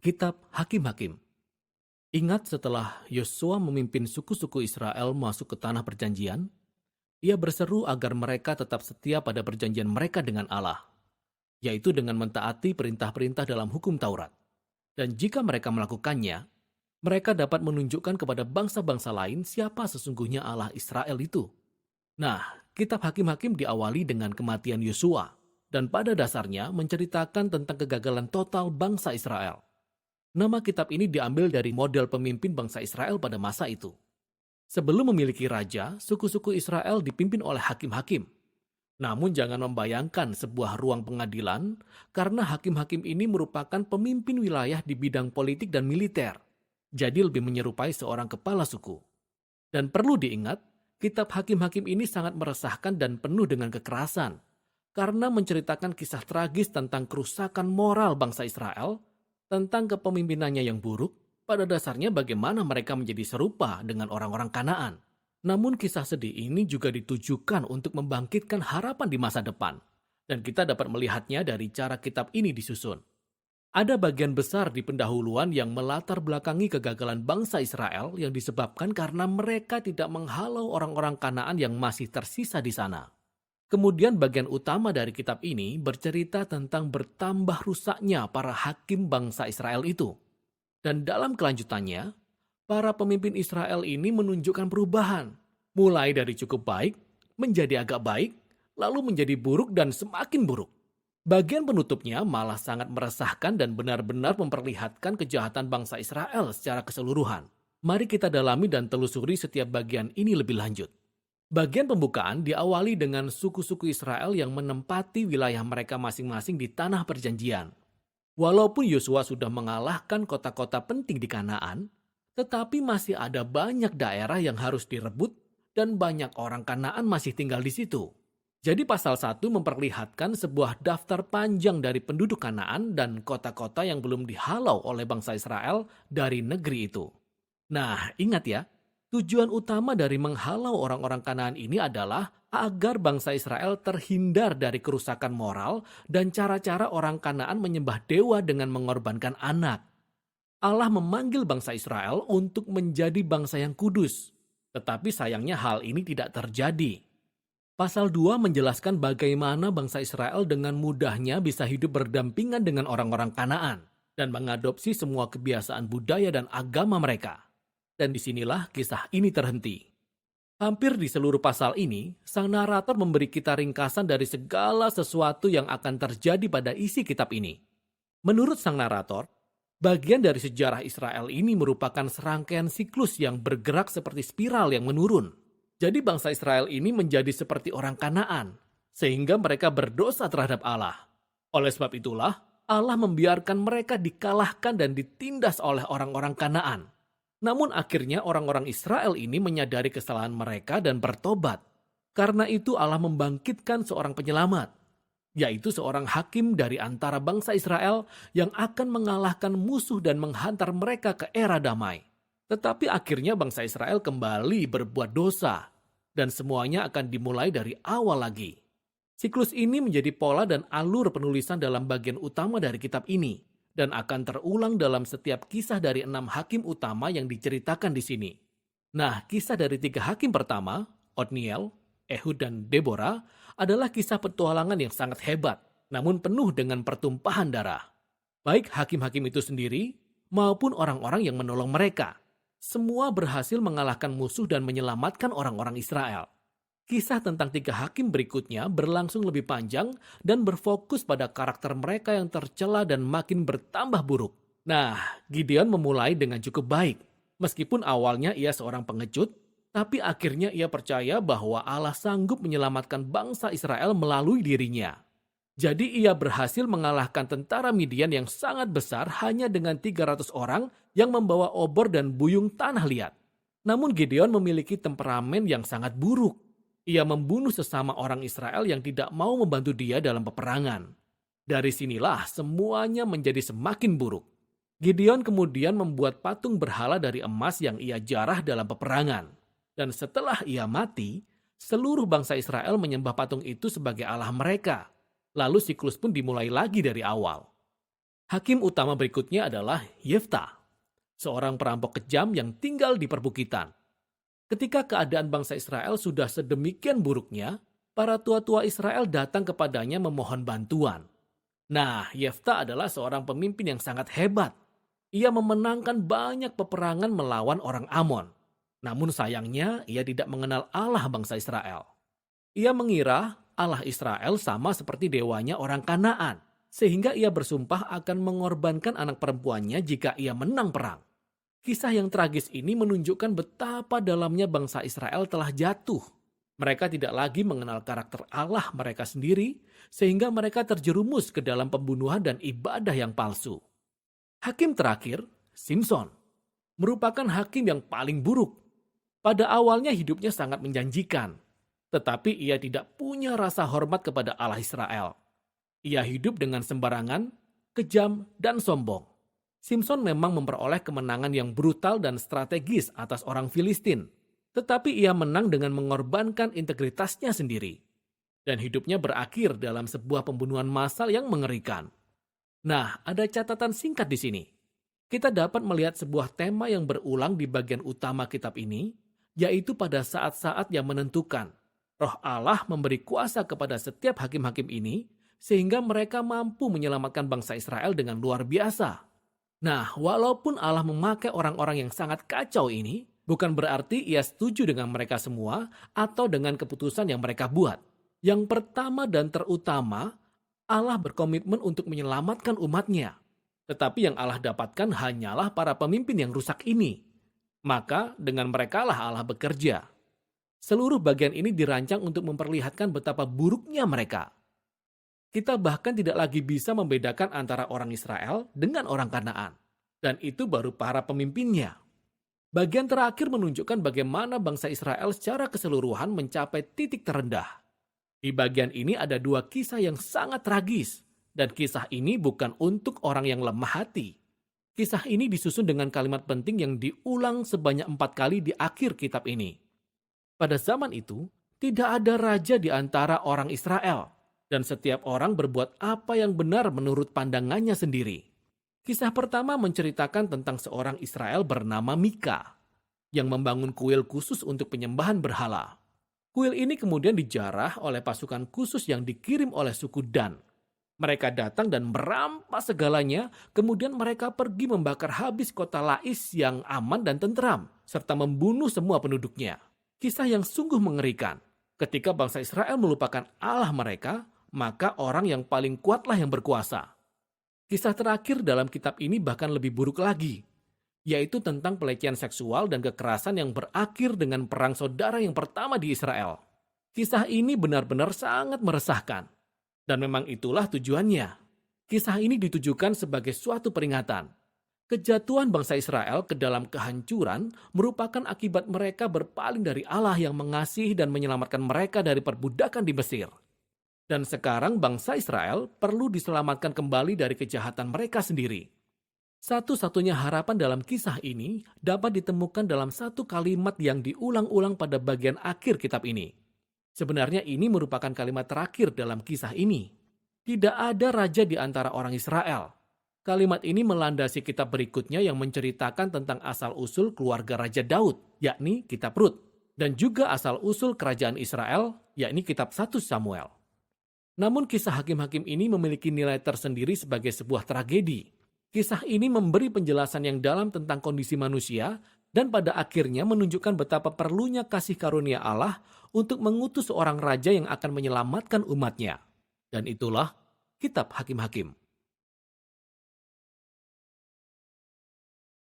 Kitab Hakim-Hakim. Ingat setelah Yosua memimpin suku-suku Israel masuk ke tanah perjanjian, ia berseru agar mereka tetap setia pada perjanjian mereka dengan Allah, yaitu dengan mentaati perintah-perintah dalam hukum Taurat. Dan jika mereka melakukannya, mereka dapat menunjukkan kepada bangsa-bangsa lain siapa sesungguhnya Allah Israel itu. Nah, kitab Hakim-Hakim diawali dengan kematian Yosua, dan pada dasarnya menceritakan tentang kegagalan total bangsa Israel. Nama kitab ini diambil dari model pemimpin bangsa Israel pada masa itu. Sebelum memiliki raja, suku-suku Israel dipimpin oleh hakim-hakim. Namun jangan membayangkan sebuah ruang pengadilan, karena hakim-hakim ini merupakan pemimpin wilayah di bidang politik dan militer. Jadi lebih menyerupai seorang kepala suku. Dan perlu diingat, kitab hakim-hakim ini sangat meresahkan dan penuh dengan kekerasan, karena menceritakan kisah tragis tentang kerusakan moral bangsa Israel, tentang kepemimpinannya yang buruk, pada dasarnya bagaimana mereka menjadi serupa dengan orang-orang Kanaan. Namun kisah sedih ini juga ditujukan untuk membangkitkan harapan di masa depan. Dan kita dapat melihatnya dari cara kitab ini disusun. Ada bagian besar di pendahuluan yang melatar belakangi kegagalan bangsa Israel yang disebabkan karena mereka tidak menghalau orang-orang Kanaan yang masih tersisa di sana. Kemudian bagian utama dari kitab ini bercerita tentang bertambah rusaknya para hakim bangsa Israel itu. Dan dalam kelanjutannya, para pemimpin Israel ini menunjukkan perubahan. Mulai dari cukup baik, menjadi agak baik, lalu menjadi buruk dan semakin buruk. Bagian penutupnya malah sangat meresahkan dan benar-benar memperlihatkan kejahatan bangsa Israel secara keseluruhan. Mari kita dalami dan telusuri setiap bagian ini lebih lanjut. Bagian pembukaan diawali dengan suku-suku Israel yang menempati wilayah mereka masing-masing di tanah perjanjian. Walaupun Yosua sudah mengalahkan kota-kota penting di Kanaan, tetapi masih ada banyak daerah yang harus direbut dan banyak orang Kanaan masih tinggal di situ. Jadi pasal 1 memperlihatkan sebuah daftar panjang dari penduduk Kanaan dan kota-kota yang belum dihalau oleh bangsa Israel dari negeri itu. Nah, ingat ya, tujuan utama dari menghalau orang-orang Kanaan ini adalah agar bangsa Israel terhindar dari kerusakan moral dan cara-cara orang Kanaan menyembah dewa dengan mengorbankan anak. Allah memanggil bangsa Israel untuk menjadi bangsa yang kudus. Tetapi sayangnya hal ini tidak terjadi. Pasal 2 menjelaskan bagaimana bangsa Israel dengan mudahnya bisa hidup berdampingan dengan orang-orang Kanaan dan mengadopsi semua kebiasaan budaya dan agama mereka. Dan disinilah kisah ini terhenti. Hampir di seluruh pasal ini, sang narator memberi kita ringkasan dari segala sesuatu yang akan terjadi pada isi kitab ini. Menurut sang narator, bagian dari sejarah Israel ini merupakan serangkaian siklus yang bergerak seperti spiral yang menurun. Jadi bangsa Israel ini menjadi seperti orang Kanaan, sehingga mereka berdosa terhadap Allah. Oleh sebab itulah, Allah membiarkan mereka dikalahkan dan ditindas oleh orang-orang Kanaan. Namun akhirnya orang-orang Israel ini menyadari kesalahan mereka dan bertobat. Karena itu Allah membangkitkan seorang penyelamat, yaitu seorang hakim dari antara bangsa Israel yang akan mengalahkan musuh dan menghantar mereka ke era damai. Tetapi akhirnya bangsa Israel kembali berbuat dosa, dan semuanya akan dimulai dari awal lagi. Siklus ini menjadi pola dan alur penulisan dalam bagian utama dari kitab ini, dan akan terulang dalam setiap kisah dari 6 hakim utama yang diceritakan di sini. Nah, kisah dari 3 hakim pertama, Otniel, Ehud, dan Deborah, adalah kisah petualangan yang sangat hebat, namun penuh dengan pertumpahan darah. Baik hakim-hakim itu sendiri, maupun orang-orang yang menolong mereka. Semua berhasil mengalahkan musuh dan menyelamatkan orang-orang Israel. Kisah tentang 3 hakim berikutnya berlangsung lebih panjang dan berfokus pada karakter mereka yang tercela dan makin bertambah buruk. Nah, Gideon memulai dengan cukup baik. Meskipun awalnya ia seorang pengecut, tapi akhirnya ia percaya bahwa Allah sanggup menyelamatkan bangsa Israel melalui dirinya. Jadi ia berhasil mengalahkan tentara Midian yang sangat besar hanya dengan 300 orang yang membawa obor dan buyung tanah liat. Namun Gideon memiliki temperamen yang sangat buruk. Ia membunuh sesama orang Israel yang tidak mau membantu dia dalam peperangan. Dari sinilah semuanya menjadi semakin buruk. Gideon kemudian membuat patung berhala dari emas yang ia jarah dalam peperangan. Dan setelah ia mati, seluruh bangsa Israel menyembah patung itu sebagai Allah mereka. Lalu siklus pun dimulai lagi dari awal. Hakim utama berikutnya adalah Yefta, seorang perampok kejam yang tinggal di perbukitan. Ketika keadaan bangsa Israel sudah sedemikian buruknya, para tua-tua Israel datang kepadanya memohon bantuan. Nah, Yefta adalah seorang pemimpin yang sangat hebat. Ia memenangkan banyak peperangan melawan orang Amon. Namun sayangnya, ia tidak mengenal Allah bangsa Israel. Ia mengira Allah Israel sama seperti dewanya orang Kanaan, sehingga ia bersumpah akan mengorbankan anak perempuannya jika ia menang perang. Kisah yang tragis ini menunjukkan betapa dalamnya bangsa Israel telah jatuh. Mereka tidak lagi mengenal karakter Allah mereka sendiri, sehingga mereka terjerumus ke dalam pembunuhan dan ibadah yang palsu. Hakim terakhir, Simson, merupakan hakim yang paling buruk. Pada awalnya hidupnya sangat menjanjikan, tetapi ia tidak punya rasa hormat kepada Allah Israel. Ia hidup dengan sembarangan, kejam, dan sombong. Simson memang memperoleh kemenangan yang brutal dan strategis atas orang Filistin, tetapi ia menang dengan mengorbankan integritasnya sendiri. Dan hidupnya berakhir dalam sebuah pembunuhan massal yang mengerikan. Nah, ada catatan singkat di sini. Kita dapat melihat sebuah tema yang berulang di bagian utama kitab ini, yaitu pada saat-saat yang menentukan. Roh Allah memberi kuasa kepada setiap hakim-hakim ini, sehingga mereka mampu menyelamatkan bangsa Israel dengan luar biasa. Nah, walaupun Allah memakai orang-orang yang sangat kacau ini, bukan berarti ia setuju dengan mereka semua atau dengan keputusan yang mereka buat. Yang pertama dan terutama, Allah berkomitmen untuk menyelamatkan umatnya. Tetapi yang Allah dapatkan hanyalah para pemimpin yang rusak ini. Maka dengan merekalah Allah bekerja. Seluruh bagian ini dirancang untuk memperlihatkan betapa buruknya mereka. Kita bahkan tidak lagi bisa membedakan antara orang Israel dengan orang Kanaan. Dan itu baru para pemimpinnya. Bagian terakhir menunjukkan bagaimana bangsa Israel secara keseluruhan mencapai titik terendah. Di bagian ini ada dua kisah yang sangat tragis. Dan kisah ini bukan untuk orang yang lemah hati. Kisah ini disusun dengan kalimat penting yang diulang sebanyak 4 kali di akhir kitab ini. Pada zaman itu, tidak ada raja di antara orang Israel. Dan setiap orang berbuat apa yang benar menurut pandangannya sendiri. Kisah pertama menceritakan tentang seorang Israel bernama Mika, yang membangun kuil khusus untuk penyembahan berhala. Kuil ini kemudian dijarah oleh pasukan khusus yang dikirim oleh suku Dan. Mereka datang dan merampas segalanya, kemudian mereka pergi membakar habis kota Lais yang aman dan tentram, serta membunuh semua penduduknya. Kisah yang sungguh mengerikan. Ketika bangsa Israel melupakan Allah mereka, maka orang yang paling kuatlah yang berkuasa. Kisah terakhir dalam kitab ini bahkan lebih buruk lagi, yaitu tentang pelecehan seksual dan kekerasan yang berakhir dengan perang saudara yang pertama di Israel. Kisah ini benar-benar sangat meresahkan. Dan memang itulah tujuannya. Kisah ini ditujukan sebagai suatu peringatan. Kejatuhan bangsa Israel ke dalam kehancuran merupakan akibat mereka berpaling dari Allah yang mengasihi dan menyelamatkan mereka dari perbudakan di Mesir. Dan sekarang bangsa Israel perlu diselamatkan kembali dari kejahatan mereka sendiri. Satu-satunya harapan dalam kisah ini dapat ditemukan dalam satu kalimat yang diulang-ulang pada bagian akhir kitab ini. Sebenarnya ini merupakan kalimat terakhir dalam kisah ini. Tidak ada raja di antara orang Israel. Kalimat ini melandasi kitab berikutnya yang menceritakan tentang asal-usul keluarga Raja Daud, yakni kitab Rut. Dan juga asal-usul kerajaan Israel, yakni kitab 1 Samuel. Namun kisah hakim-hakim ini memiliki nilai tersendiri sebagai sebuah tragedi. Kisah ini memberi penjelasan yang dalam tentang kondisi manusia dan pada akhirnya menunjukkan betapa perlunya kasih karunia Allah untuk mengutus seorang raja yang akan menyelamatkan umatnya. Dan itulah kitab Hakim-Hakim.